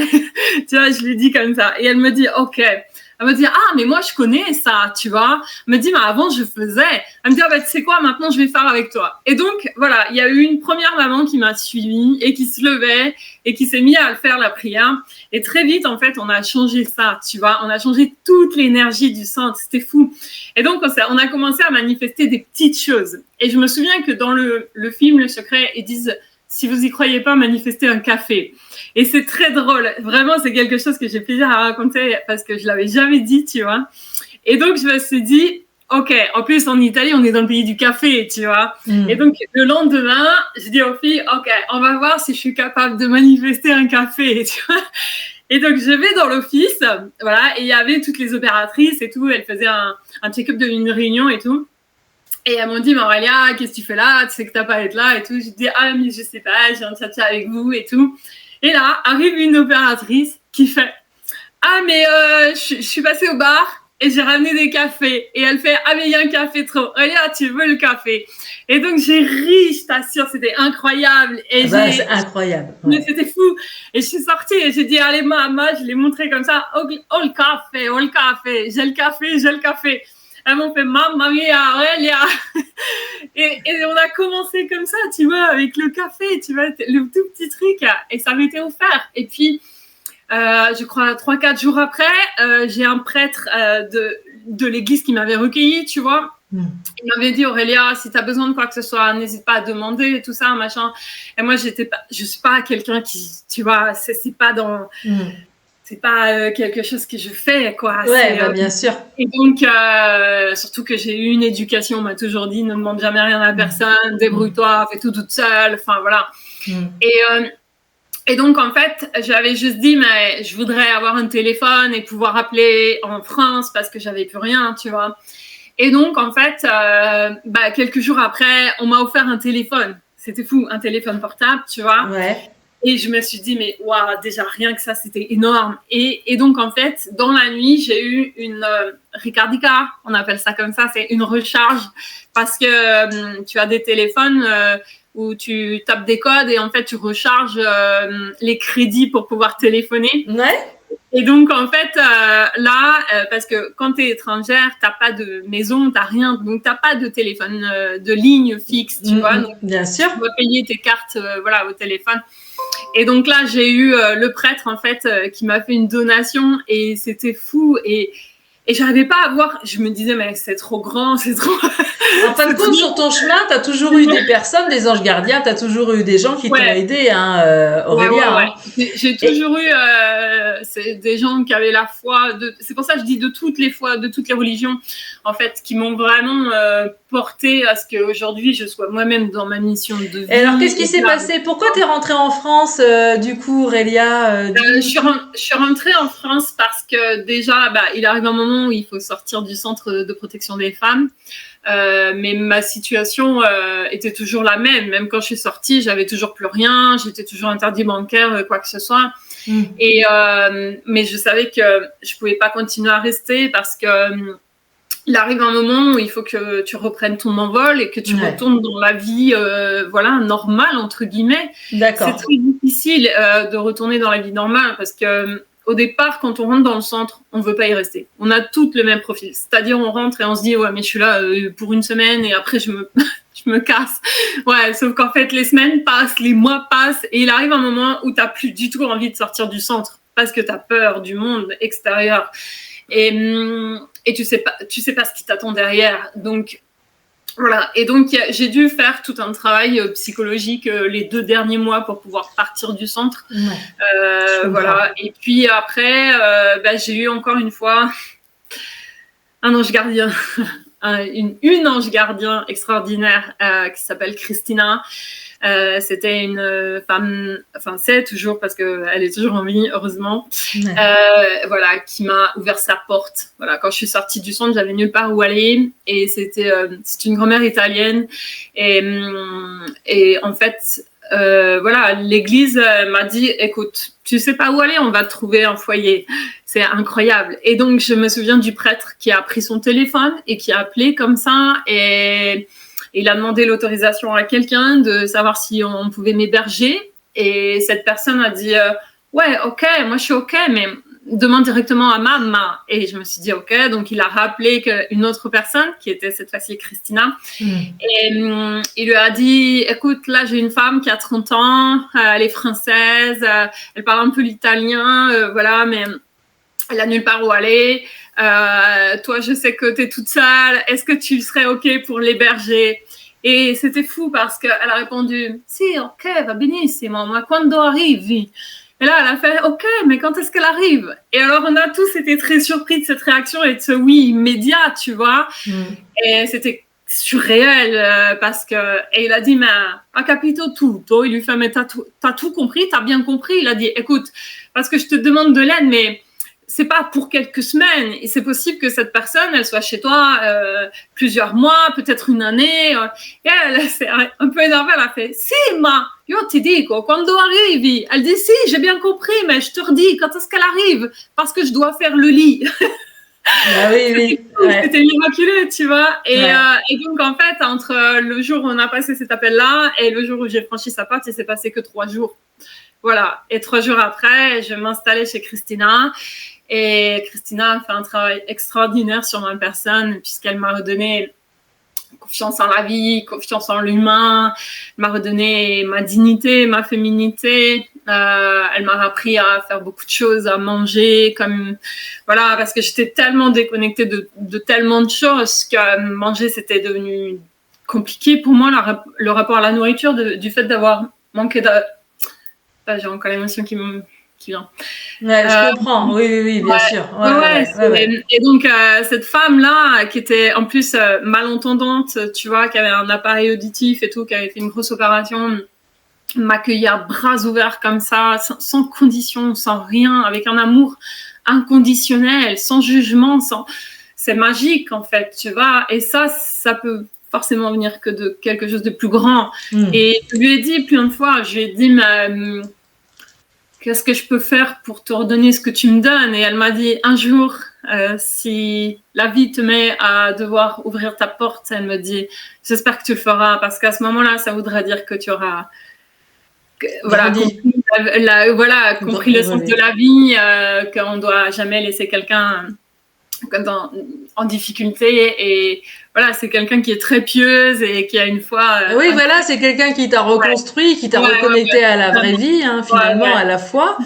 Tu vois, je lui dis comme ça. Et elle me dit, OK. Elle me dit, ah, mais moi, je connais ça, tu vois. Elle me dit, mais avant, je faisais. Elle me dit, ah, bah, tu sais quoi, maintenant, je vais faire avec toi. Et donc, voilà, il y a eu une première maman qui m'a suivie et qui se levait et qui s'est mise à faire la prière. Et très vite, en fait, on a changé ça, tu vois. On a changé toute l'énergie du centre. C'était fou. Et donc, on a commencé à manifester des petites choses. Et je me souviens que dans le film Le Secret, ils disent, si vous y croyez pas, manifestez un café. Et c'est très drôle. Vraiment, c'est quelque chose que j'ai plaisir à raconter parce que je l'avais jamais dit, tu vois. Et donc, je me suis dit, OK, en plus, en Italie, on est dans le pays du café, tu vois. Et donc, le lendemain, je dis aux filles, OK, on va voir si je suis capable de manifester un café, tu vois. Et donc, je vais dans l'office, voilà, et il y avait toutes les opératrices et tout. Elles faisaient un check-up d'une réunion et tout. Et elles m'ont dit, mais Aurélia, qu'est-ce que tu fais là? Tu sais que t'as pas à être là et tout. Je dis, ah, mais je sais pas, j'ai un tchatcha avec vous et tout. Et là, arrive une opératrice qui fait, ah, mais je suis passée au bar et j'ai ramené des cafés. Et elle fait, ah, mais il y a un café trop. Aurélia, tu veux le café? Et donc, j'ai ri, je t'assure, c'était incroyable. Et c'est incroyable. Ouais. Mais c'était fou. Et je suis sortie et j'ai dit, allez, maman, je l'ai montré comme ça, oh, le café, j'ai le café. Elles m'ont fait Mamma mia, Aurélia. Et on a commencé comme ça, tu vois, avec le café, tu vois, le tout petit truc. Et ça m'était offert. Et puis, je crois 3-4 jours après, j'ai un prêtre de l'église qui m'avait recueilli, tu vois. Il m'avait dit, Aurélia, si tu as besoin de quoi que ce soit, n'hésite pas à demander et tout ça, machin. Et moi, je suis pas quelqu'un qui, tu vois, c'est pas dans... c'est pas quelque chose que je fais, quoi. Ouais, bah, bien sûr. Et donc, surtout que j'ai eu une éducation, on m'a toujours dit, ne demande jamais rien à personne, débrouille-toi, fais tout toute seule, enfin voilà. Et donc, en fait, j'avais juste dit, mais je voudrais avoir un téléphone et pouvoir appeler en France parce que j'avais plus rien, tu vois. Et donc, en fait, quelques jours après, on m'a offert un téléphone. C'était fou, un téléphone portable, tu vois. Ouais. Et je me suis dit, mais waouh, déjà rien que ça, c'était énorme. Et donc, en fait, dans la nuit, j'ai eu une Ricardica, on appelle ça comme ça, c'est une recharge. Parce que tu as des téléphones où tu tapes des codes et en fait, tu recharges les crédits pour pouvoir téléphoner. Ouais. Et donc, en fait, parce que quand tu es étrangère, tu n'as pas de maison, tu n'as rien. Donc, tu n'as pas de téléphone de ligne fixe, tu vois. Donc, bien sûr. Tu dois payer tes cartes au téléphone. Et donc là, j'ai eu le prêtre, en fait, qui m'a fait une donation et c'était fou. Et j'arrivais pas à voir, je me disais, mais c'est trop grand, c'est trop... En fin de compte, sur ton chemin, tu as toujours eu des personnes, des anges gardiens, tu as toujours eu des gens qui t'ont aidé, hein, Aurélia. Ouais. J'ai toujours eu des gens qui avaient la foi, c'est pour ça que je dis de toutes les foi, de toutes les religions, en fait, qui m'ont vraiment porté à ce qu'aujourd'hui, je sois moi-même dans ma mission de vie. Et alors, qu'est-ce qui s'est passé? Pourquoi tu es rentrée en France, du coup, Aurélia je suis rentrée en France parce que déjà, il arrive un moment où il faut sortir du centre de protection des femmes. Mais ma situation était toujours la même quand je suis sortie, j'avais toujours plus rien, j'étais toujours interdit bancaire, quoi que ce soit. Et mais je savais que je pouvais pas continuer à rester parce que il arrive un moment où il faut que tu reprennes ton envol et que tu retournes dans la vie normale entre guillemets. D'accord. C'est très difficile de retourner dans la vie normale parce que au départ, quand on rentre dans le centre, on veut pas y rester. On a toutes le même profil. C'est-à-dire, on rentre et on se dit, ouais, mais je suis là pour une semaine et après, je me casse. Ouais, sauf qu'en fait, les semaines passent, les mois passent et il arrive un moment où t'as plus du tout envie de sortir du centre parce que t'as peur du monde extérieur. Et tu sais pas ce qui t'attend derrière. Donc, voilà, et donc j'ai dû faire tout un travail psychologique les 2 derniers mois pour pouvoir partir du centre. Voilà, et puis après, j'ai eu encore une fois un ange gardien, une ange gardien extraordinaire qui s'appelle Christina. C'était une femme, enfin c'est toujours parce qu'elle est toujours en vie, heureusement, qui m'a ouvert sa porte. Voilà, quand je suis sortie du centre, j'avais nulle part où aller et c'est une grand-mère italienne et en fait l'église m'a dit, écoute, tu sais pas où aller, on va te trouver un foyer. C'est incroyable. Et donc je me souviens du prêtre qui a pris son téléphone et qui a appelé comme ça et il a demandé l'autorisation à quelqu'un de savoir si on pouvait m'héberger. Et cette personne a dit ouais, ok, moi je suis ok, mais demande directement à maman. Et je me suis dit ok, donc il a rappelé une autre personne qui était cette fois-ci Christina. Et il lui a dit, écoute, là j'ai une femme qui a 30 ans, elle est française, elle parle un peu l'italien, mais elle a nulle part où aller. Toi, je sais que tu es toute seule. Est-ce que tu serais OK pour l'héberger? Et c'était fou parce qu'elle a répondu, si, OK, va benissimo, ma quando arrivi? Et là, elle a fait, OK, mais quand est-ce qu'elle arrive? Et alors, on a tous été très surpris de cette réaction et de ce oui immédiat, tu vois. Et c'était surréel parce que et il a dit mais ha capito tutto, il lui fait mais t'as tout compris, t'as bien compris. Il a dit écoute, parce que je te demande de l'aide, mais c'est pas pour quelques semaines. Et c'est possible que cette personne, elle soit chez toi plusieurs mois, peut-être une année. Et elle s'est un peu énervée. Elle a fait si ma io ti dico quando arrivi. Elle dit si, j'ai bien compris, mais je te redis quand est-ce qu'elle arrive parce que je dois faire le lit. Ah oui. C'était miraculeux, tu vois. Et donc, en fait, entre le jour où on a passé cet appel-là et le jour où j'ai franchi sa porte, il s'est passé que 3 jours. Voilà. Et 3 jours après, je m'installais chez Christina. Et Christina a fait un travail extraordinaire sur ma personne puisqu'elle m'a redonné confiance en la vie, confiance en l'humain. Elle m'a redonné ma dignité, ma féminité. Elle m'a appris à faire beaucoup de choses, à manger, parce que j'étais tellement déconnectée de tellement de choses que manger c'était devenu compliqué pour moi. Le rapport à la nourriture, du fait d'avoir manqué de... J'ai encore l'émotion qui qui vient. Ouais, je comprends. Oui, bien sûr. Ouais. Et donc, cette femme-là, qui était en plus malentendante, tu vois, qui avait un appareil auditif et tout, qui avait fait une grosse opération, m'accueillir à bras ouverts comme ça, sans condition, sans rien, avec un amour inconditionnel, sans jugement, c'est magique en fait, tu vois. Et ça peut forcément venir que de quelque chose de plus grand. Et je lui ai dit plein de fois, je lui ai dit, mais qu'est-ce que je peux faire pour te redonner ce que tu me donnes? Et elle m'a dit, un jour, si la vie te met à devoir ouvrir ta porte, elle me dit, j'espère que tu le feras, parce qu'à ce moment-là, ça voudra dire que tu auras compris le sens de la vie, qu'on ne doit jamais laisser quelqu'un en difficulté. Et voilà, c'est quelqu'un qui est très pieuse et qui a une foi. Oui, voilà, c'est quelqu'un qui t'a reconstruit, qui t'a reconnecté à la vraie vie, hein, finalement, à la foi.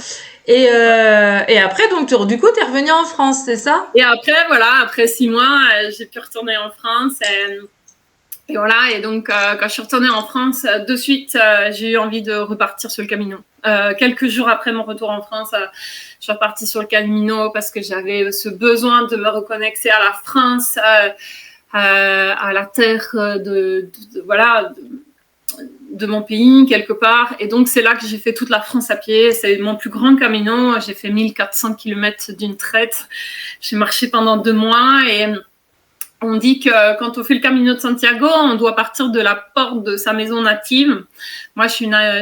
Et après, donc, du coup, t'es revenue en France, c'est ça? Et après, après 6 mois, j'ai pu retourner en France. Et voilà, et donc quand je suis retournée en France, de suite, j'ai eu envie de repartir sur le Camino. Quelques jours après mon retour en France, je suis repartie sur le Camino parce que j'avais ce besoin de me reconnecter à la France, à la terre de mon pays, quelque part. Et donc, c'est là que j'ai fait toute la France à pied. C'est mon plus grand Camino. J'ai fait 1400 km d'une traite. J'ai marché pendant 2 mois et on dit que quand on fait le Camino de Santiago, on doit partir de la porte de sa maison native. Moi, je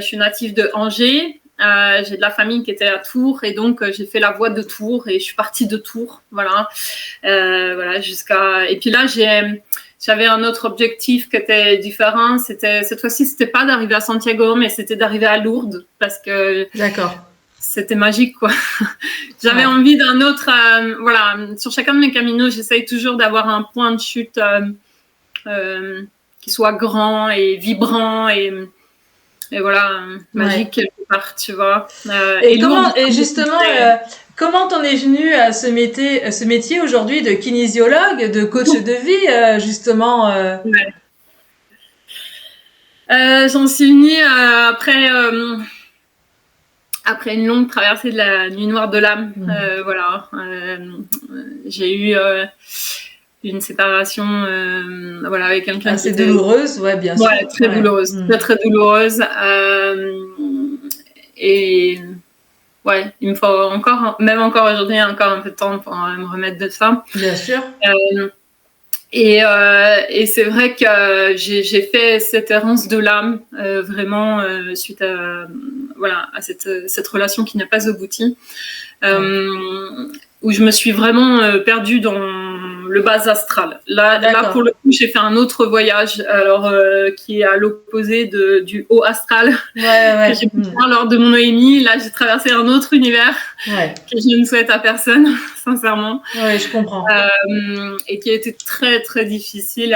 suis native de Angers. J'ai de la famille qui était à Tours et donc j'ai fait la voie de Tours et je suis partie de Tours. Voilà, jusqu'à. Et puis là, j'avais un autre objectif qui était différent. Cette fois-ci, c'était pas d'arriver à Santiago, mais c'était d'arriver à Lourdes parce que. D'accord. C'était magique, quoi. J'avais envie d'un autre. Sur chacun de mes caminos, j'essaye toujours d'avoir un point de chute qui soit grand et vibrant et voilà, magique quelque part, tu vois. Et justement, comment t'en es venue à ce métier aujourd'hui de kinésiologue, de coach de vie, justement J'en suis venue après une longue traversée de la nuit noire de l'âme. J'ai eu une séparation avec quelqu'un assez douloureuse, bien sûr. Ouais, très douloureuse, très douloureuse. Et ouais, il me faut même encore aujourd'hui, encore un peu de temps pour me remettre de ça. Bien sûr. Et c'est vrai que j'ai fait cette errance de l'âme vraiment suite à cette relation qui n'a pas abouti, où je me suis vraiment perdue dans le bas astral. Là pour le coup, j'ai fait un autre voyage, alors qui est à l'opposé du haut astral que j'ai pu faire lors de mon OMI. Là, j'ai traversé un autre univers que je ne souhaite à personne, sincèrement. Oui, je comprends. Et qui a été très très difficile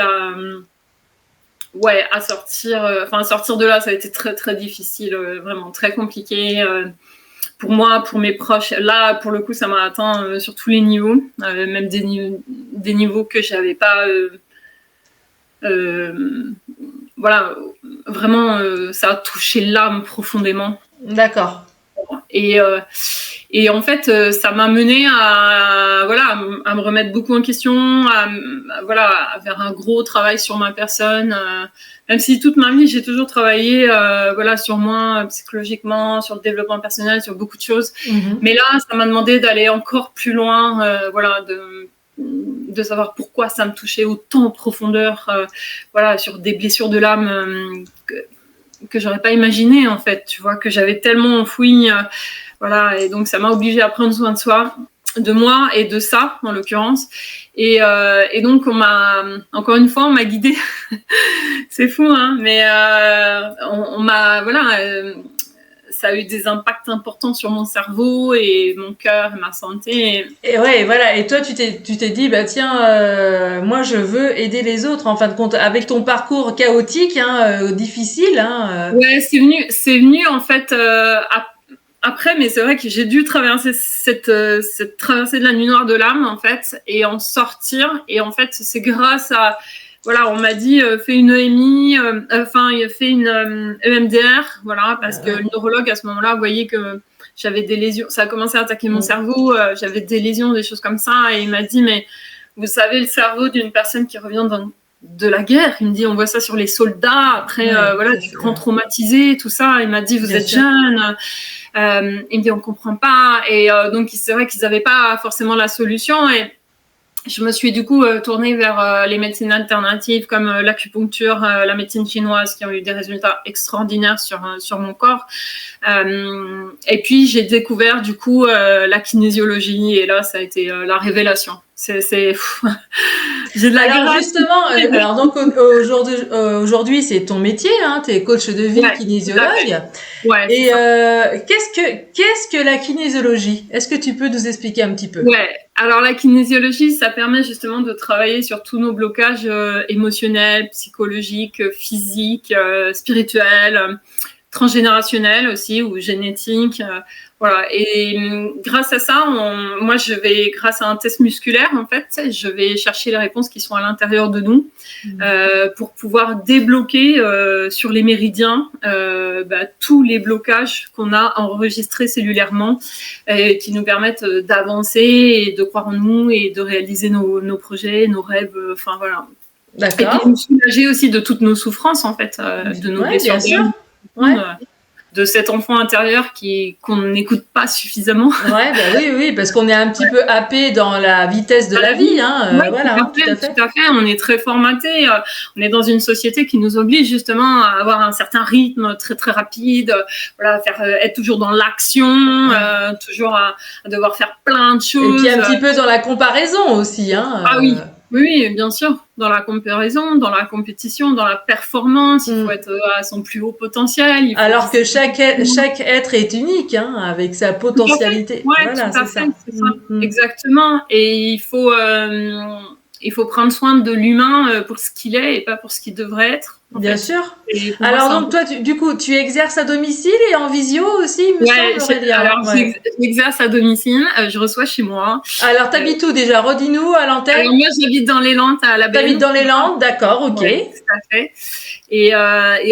à sortir. Sortir de là, ça a été très très difficile, vraiment très compliqué. Pour moi, pour mes proches, là, pour le coup, ça m'a atteint sur tous les niveaux, même des niveaux que j'avais pas. Vraiment, ça a touché l'âme profondément. D'accord. Et en fait, ça m'a mené à me remettre beaucoup en question, à faire un gros travail sur ma personne. Même si toute ma vie, j'ai toujours travaillé sur moi, psychologiquement, sur le développement personnel, sur beaucoup de choses. Mais là, ça m'a demandé d'aller encore plus loin, de savoir pourquoi ça me touchait autant en profondeur, sur des blessures de l'âme que j'aurais pas imaginé, en fait, tu vois, que j'avais tellement enfoui. Et donc ça m'a obligée à prendre soin de soi, de moi et de ça, en l'occurrence. Et donc encore une fois, on m'a guidée. C'est fou, hein, mais on m'a, ça a eu des impacts importants sur mon cerveau et mon cœur et ma santé. Et toi, tu t'es dit, tiens, moi, je veux aider les autres. En fin de compte, avec ton parcours chaotique, difficile. Ouais, c'est venu en fait après, mais c'est vrai que j'ai dû traverser cette traversée de la nuit noire de l'âme, en fait, et en sortir. Et en fait, c'est grâce à on m'a dit fais une EMI, fais une EMDR, parce que le neurologue à ce moment-là voyait que j'avais des lésions. Ça a commencé à attaquer mon cerveau. J'avais des lésions, des choses comme ça. Et il m'a dit, mais vous savez, le cerveau d'une personne qui revient de la guerre, il me dit, on voit ça sur les soldats, après, voilà, des grands traumatisés, tout ça. Il m'a dit, vous êtes jeune. Il me dit, on comprend pas. Et donc, c'est vrai qu'ils n'avaient pas forcément la solution. Et je me suis du coup tournée vers les médecines alternatives comme l'acupuncture, la médecine chinoise, qui ont eu des résultats extraordinaires sur mon corps. Et puis j'ai découvert du coup la kinésiologie, et là ça a été la révélation. J'ai de la alors justement, alors donc aujourd'hui c'est ton métier, hein, tu es coach de vie, kinésiologue. Ouais, et qu'est-ce que la kinésiologie? Est-ce que tu peux nous expliquer un petit peu? Ouais, alors la kinésiologie, ça permet justement de travailler sur tous nos blocages émotionnels, psychologiques, physiques, spirituels, transgénérationnels aussi, ou génétiques. Voilà. Et grâce à ça, moi, grâce à un test musculaire, en fait, je vais chercher les réponses qui sont à l'intérieur de nous pour pouvoir débloquer sur les méridiens tous les blocages qu'on a enregistrés cellulairement et qui nous permettent d'avancer et de croire en nous et de réaliser nos projets, nos rêves. Enfin, voilà. D'accord. Et puis nous soulager aussi de toutes nos souffrances, en fait, de nos blessures. Bien sûr. Ouais. De cet enfant intérieur qu'on n'écoute pas suffisamment. Ouais, oui, parce qu'on est un petit peu happé dans la vitesse de la vie, hein. Voilà, tout à fait. On est très formaté. On est dans une société qui nous oblige justement à avoir un certain rythme très très rapide. Voilà, être toujours dans l'action, toujours à devoir faire plein de choses. Et puis un petit peu dans la comparaison aussi, hein. Ah oui. Oui, bien sûr, dans la comparaison, dans la compétition, dans la performance, il faut être à son plus haut potentiel. Alors que chaque être est unique, hein, avec sa potentialité. Oui, voilà, tout à fait, c'est ça. Exactement. Et il faut prendre soin de l'humain pour ce qu'il est et pas pour ce qu'il devrait être. Bien sûr. Alors donc toi, du coup, tu exerces à domicile et en visio aussi, il me semble. Alors j'exerce à domicile, je reçois chez moi. Alors t'habites où déjà? Redis-nous à l'antenne. Moi j'habite dans les Landes à la Belle. T'habites dans les Landes, d'accord, ok. Ouais, tout à fait. Et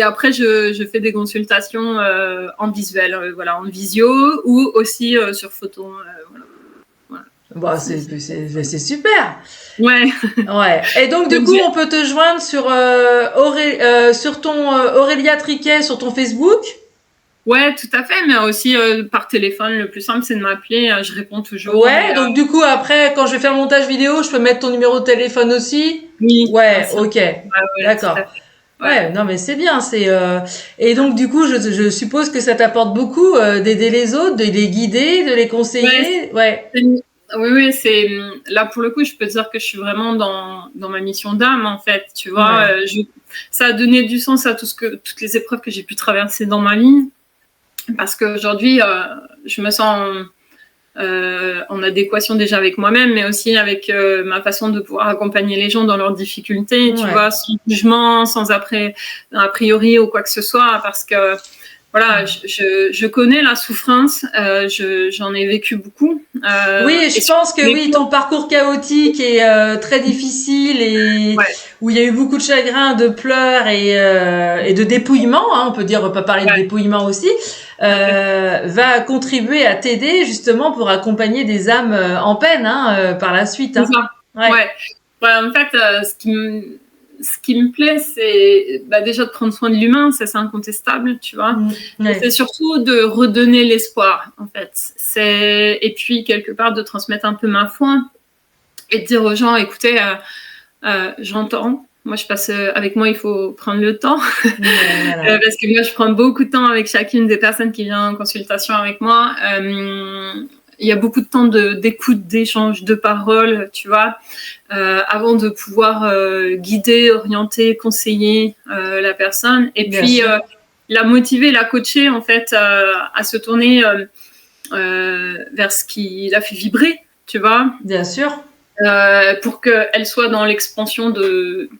après je fais des consultations en visuel, voilà, en visio ou aussi sur photo. Bon, c'est super. Ouais. Et donc du coup, on peut te joindre sur ton Aurélia Triquet sur ton Facebook. Ouais, tout à fait, mais aussi par téléphone. Le plus simple, c'est de m'appeler. Je réponds toujours. Ouais. Donc du coup, après, quand je vais faire le montage vidéo, je peux mettre ton numéro de téléphone aussi. Oui. Ouais. Ok. D'accord. Ouais, non mais c'est bien, et donc du coup je suppose que ça t'apporte beaucoup d'aider les autres, de les guider, de les conseiller. Ouais. Oui, c'est là pour le coup, je peux dire que je suis vraiment dans ma mission d'âme en fait, tu vois. Ça a donné du sens à toutes les épreuves que j'ai pu traverser dans ma vie, parce qu'aujourd'hui je me sens en adéquation déjà avec moi-même, mais aussi avec ma façon de pouvoir accompagner les gens dans leurs difficultés, tu vois, sans jugement, sans a priori ou quoi que ce soit, parce que voilà, je connais la souffrance, j'en ai vécu beaucoup. Oui, je pense que ton parcours chaotique est très difficile et où il y a eu beaucoup de chagrin, de pleurs et de dépouillement, hein, on peut pas parler de dépouillement aussi, va contribuer à t'aider justement pour accompagner des âmes en peine par la suite. Hein. En fait, ce qui me plaît, c'est déjà de prendre soin de l'humain, ça c'est incontestable, tu vois. C'est surtout de redonner l'espoir, en fait. Et puis, quelque part, de transmettre un peu ma foi et de dire aux gens, écoutez, j'entends. Moi, avec moi, il faut prendre le temps. Parce que moi, je prends beaucoup de temps avec chacune des personnes qui viennent en consultation avec moi. Il y a beaucoup de temps d'écoute, d'échange, de paroles, tu vois, avant de pouvoir guider, orienter, conseiller la personne. Et puis, la motiver, la coacher, en fait, à se tourner vers ce qui la fait vibrer, tu vois. Bien sûr. Pour qu'elle soit dans l'expansion de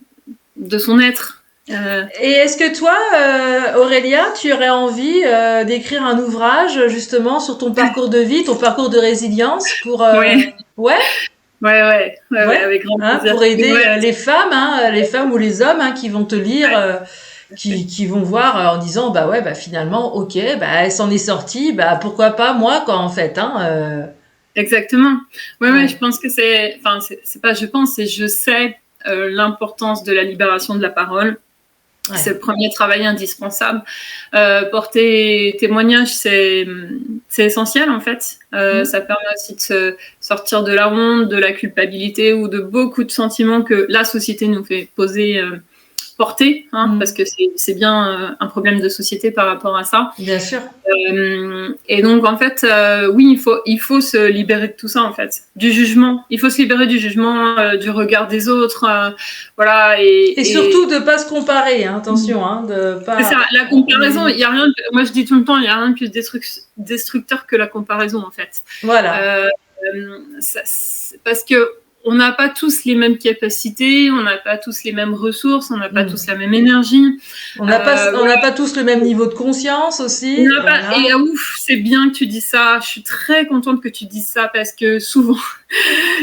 son être. Et est-ce que toi, Aurélia, tu aurais envie d'écrire un ouvrage justement sur ton parcours de vie, ton parcours de résilience pour avec grand plaisir. Pour aider les femmes ou les hommes qui vont te lire, qui vont voir en disant bah ouais bah finalement ok bah elle s'en est sortie bah pourquoi pas moi quoi en fait hein. Exactement. Ouais, je Ouais, pense que c'est pas je pense, c'est je sais l'importance de la libération de la parole. C'est ouais. le premier travail indispensable. Porter témoignage, c'est essentiel en fait. Mm. Ça permet aussi de se sortir de la honte, de la culpabilité ou de beaucoup de sentiments que la société nous fait poser, porter, hein, parce Mm. que c'est bien un problème de société par rapport à ça. Bien sûr. Et donc en fait, oui, il faut se libérer de tout ça en fait, du jugement. Il faut se libérer du jugement, du regard des autres, voilà. Et surtout de pas se comparer, hein, attention, hein, de C'est ça, pas. la On comparaison. Il est. y a rien. Moi, je dis tout le temps, il y a rien de plus destructeur que la comparaison en fait. Voilà. Euh, Parce que on n'a pas tous les mêmes capacités, on n'a pas tous les mêmes ressources, on n'a pas tous Mm. la même énergie. On Voilà. n'a pas tous le même niveau de conscience aussi. Et Voilà. ouf, c'est bien que tu dis ça. Je suis très contente que tu dises ça parce que souvent,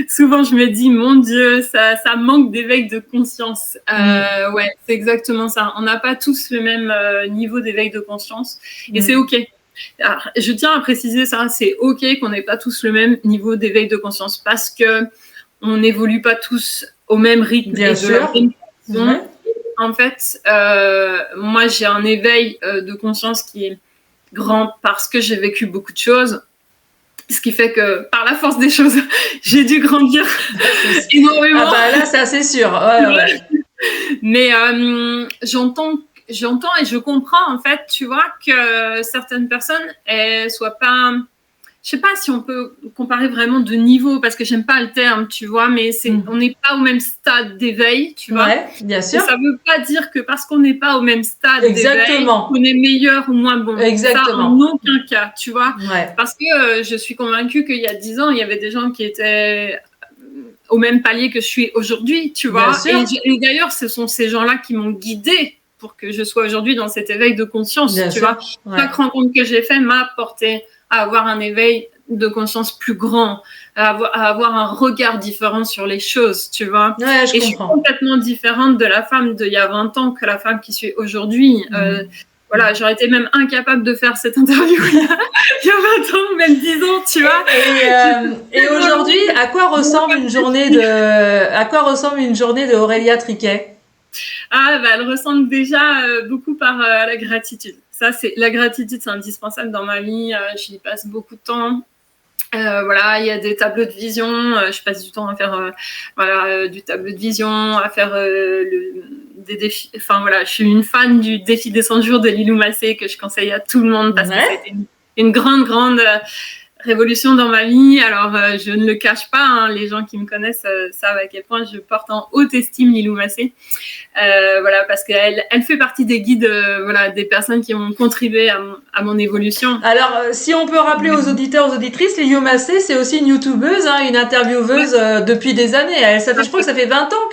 souvent je me dis, mon Dieu, ça manque d'éveil de conscience. Mm. Ouais, c'est exactement ça. On n'a pas tous le même niveau d'éveil de conscience et c'est Mm. OK. Alors, je tiens à préciser ça, c'est OK qu'on n'ait pas tous le même niveau d'éveil de conscience parce que on n'évolue pas tous au même rythme Bien et de la sûr. même façon. Ouais. En fait, moi, j'ai un éveil de conscience qui est grand parce que j'ai vécu beaucoup de choses. Ce qui fait que, par la force des choses, j'ai dû grandir Ah énormément. bah là, ça c'est sûr. Ouais, ouais. Mais j'entends et je comprends, en fait, tu vois, que certaines personnes, elles soient pas. Je sais pas si on peut comparer vraiment de niveau, parce que j'aime pas le terme, tu vois, mais on Mm. n'est pas au même stade d'éveil, tu vois. Ouais, bien Et sûr. ça veut pas dire que parce qu'on n'est pas au même stade d'éveil, Exactement. qu'on est meilleur ou moins bon. Ça, en Exactement. aucun cas, tu vois. Ouais. Parce que je suis convaincue qu'il y a 10 ans, il y avait des gens qui étaient au même palier que je suis aujourd'hui, tu Bien vois. sûr. Et d'ailleurs, ce sont ces gens-là qui m'ont guidée pour que je sois aujourd'hui dans cet éveil de conscience, Bien tu sûr. vois. Ouais. Chaque rencontre que j'ai faite m'a porté à avoir un éveil de conscience plus grand, à avoir un regard différent sur les choses, tu vois. Ouais, je Et je suis comprends. complètement différente de la femme d'il y a 20 ans que la femme qui suis aujourd'hui. Mm. Voilà, j'aurais été même incapable de faire cette interview il y a 20 ans, même 10 ans, tu vois. Et aujourd'hui, à quoi ressemble une journée de Aurélia Triquet? Ah, bah, elle ressemble déjà beaucoup par la gratitude. Ça, la gratitude, c'est indispensable dans ma vie. J'y passe beaucoup de temps. Voilà, il y a des tableaux de vision. Je passe du temps à faire du tableau de vision, à faire des défis. Enfin voilà, je suis une fan du défi des 100 jours de Lilou Massé que je conseille à tout le monde parce que ça a Ouais. été une grande révolution dans ma vie. Alors, je ne le cache pas, hein, les gens qui me connaissent savent à quel point je porte en haute estime Lilou Massé. Voilà, parce qu'elle fait partie des guides, voilà, des personnes qui ont contribué à mon évolution. Alors, si on peut rappeler aux auditeurs, aux auditrices, Lilou Massé, c'est aussi une youtubeuse, hein, une intervieweuse Ouais, depuis des années. Je crois que ça fait 20 ans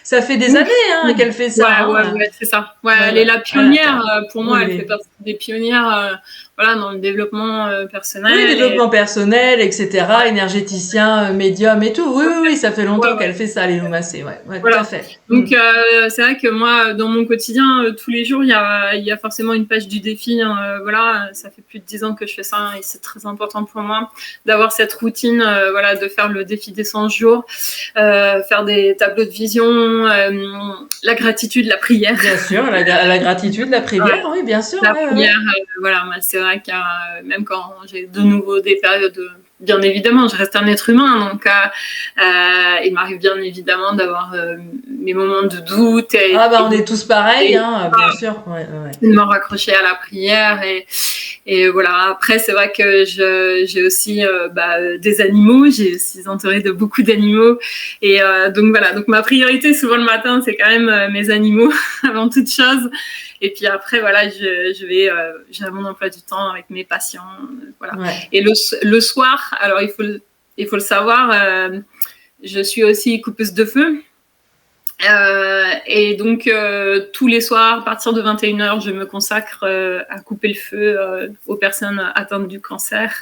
ça fait des années, hein, qu'elle fait ça. Hein. Ouais, c'est ça. Ouais, elle est Voilà. la pionnière. Pour moi, Oui, elle fait oui. partie des pionnières, voilà, dans le développement Oui, personnel. développement personnel, etc., énergéticien, médium et tout. Oui, oui, oui, ça fait longtemps Ouais. qu'elle fait ça, Lilou Massé. Ouais, ouais, tout à Voilà. fait. Donc, c'est vrai que moi, dans mon quotidien, tous les jours, il y a forcément une page du défi. Hein, voilà, ça fait plus de 10 ans que je fais ça et c'est très important pour moi d'avoir cette routine, voilà, de faire le défi des 100 jours, faire des tableaux de vision, la gratitude, la prière. Bien sûr, la gratitude, la Voilà. prière, oui, bien sûr. La Ouais, ouais, prière, ouais. voilà, moi, c'est vrai que même quand j'ai de nouveau des périodes, bien évidemment, je reste un être humain, donc il m'arrive bien évidemment d'avoir mes moments de doute Ah bah on est tous pareils, hein, bien sûr. Ouais, ouais. de me raccrocher à la prière et voilà. Après, c'est vrai que j'ai aussi des animaux, j'ai aussi entouré de beaucoup d'animaux et donc voilà. Donc ma priorité souvent le matin, c'est quand même mes animaux avant toute chose. Et puis après, voilà, j'ai mon emploi du temps avec mes patients, voilà. Ouais. Et le soir, alors il faut le savoir, je suis aussi coupeuse de feu. Et donc, tous les soirs, à partir de 21h, je me consacre à couper le feu aux personnes atteintes du cancer.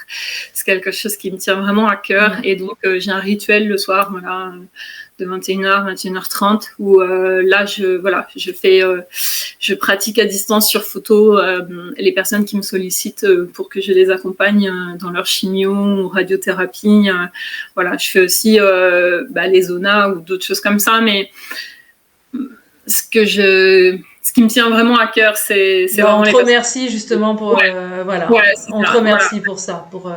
C'est quelque chose qui me tient vraiment à cœur. Et donc, j'ai un rituel le soir, voilà, de 21h, 21h30, où là, je pratique à distance sur photo les personnes qui me sollicitent pour que je les accompagne dans leur chimio ou radiothérapie. Voilà, je fais aussi les zonas ou d'autres choses comme ça, mais ce qui me tient vraiment à cœur, c'est vraiment. On te remercie justement pour voilà. Ouais, on te remercie pour ça, pour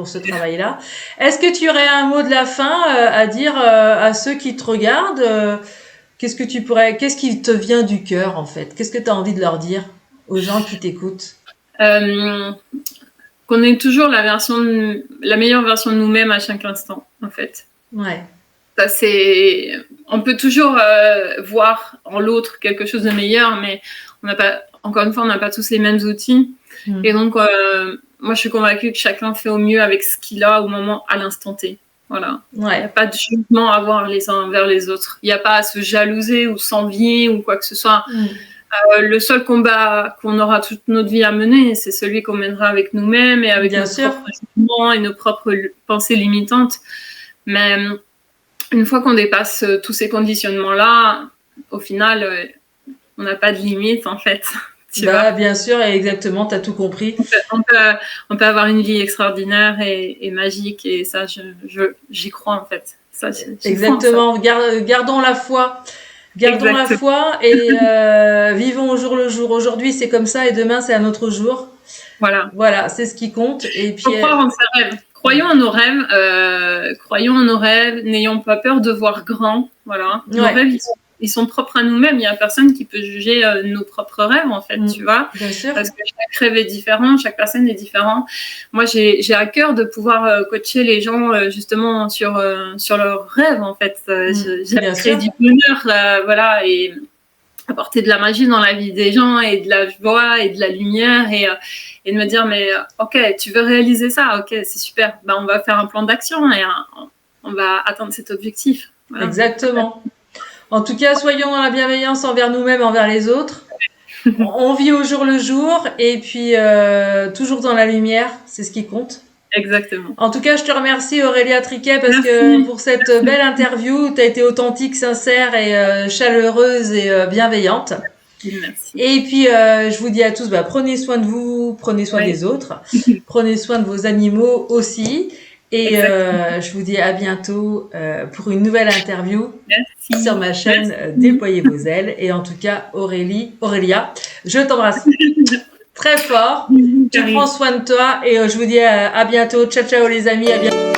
ce travail-là. Est-ce que tu aurais un mot de la fin à dire à ceux qui te regardent? Qu'est-ce qui te vient du cœur en fait? Qu'est-ce que tu as envie de leur dire aux gens qui t'écoutent? Qu'on ait toujours la meilleure version de nous-mêmes à chaque instant, en fait. Ouais. Ça, on peut toujours voir en l'autre quelque chose de meilleur, mais encore une fois, on n'a pas tous les mêmes outils. Et donc, moi, je suis convaincue que chacun fait au mieux avec ce qu'il a à l'instant T. Voilà. Ouais. Il n'y a pas de jugement à avoir les uns envers les autres. Il n'y a pas à se jalouser ou s'envier ou quoi que ce soit. Le seul combat qu'on aura toute notre vie à mener, c'est celui qu'on mènera avec nous-mêmes et avec nos propres jugements et nos propres pensées limitantes. Mais une fois qu'on dépasse tous ces conditionnements-là, au final, on n'a pas de limite, en fait. Bien sûr, et exactement, tu as tout compris. On peut avoir une vie extraordinaire et magique, et ça, j'y crois, en fait. Ça, exactement, gardons la foi. Gardons la foi et vivons au jour le jour. Aujourd'hui, c'est comme ça, et demain, c'est un autre jour. Voilà, c'est ce qui compte. Et puis, faut croire en ses rêves. Croyons en nos rêves, n'ayons pas peur de voir grand, voilà. Nos rêves, ils sont propres à nous-mêmes, il n'y a personne qui peut juger nos propres rêves, en fait, tu vois. Bien sûr. Parce que chaque rêve est différent, chaque personne est différente. Moi, j'ai à cœur de pouvoir coacher les gens, justement, sur leurs rêves, en fait. J'ai créé du bonheur, voilà, et apporter de la magie dans la vie des gens et de la joie et de la lumière et de me dire mais ok, tu veux réaliser ça, ok, c'est super, on va faire un plan d'action et on va atteindre cet objectif. Voilà. Exactement. En tout cas, soyons dans la bienveillance envers nous-mêmes, envers les autres. On vit au jour le jour et puis toujours dans la lumière, c'est ce qui compte. Exactement. En tout cas, je te remercie Aurélia Triquet pour cette belle interview. Tu as été authentique, sincère et chaleureuse et bienveillante. Merci. Et puis, je vous dis à tous, prenez soin de vous, prenez soin des autres, prenez soin de vos animaux aussi. Et je vous dis à bientôt pour une nouvelle interview sur ma chaîne Déployez vos ailes. Et en tout cas, Aurélia, je t'embrasse très fort. Tu prends soin de toi et je vous dis à bientôt. Ciao, ciao les amis, à bientôt.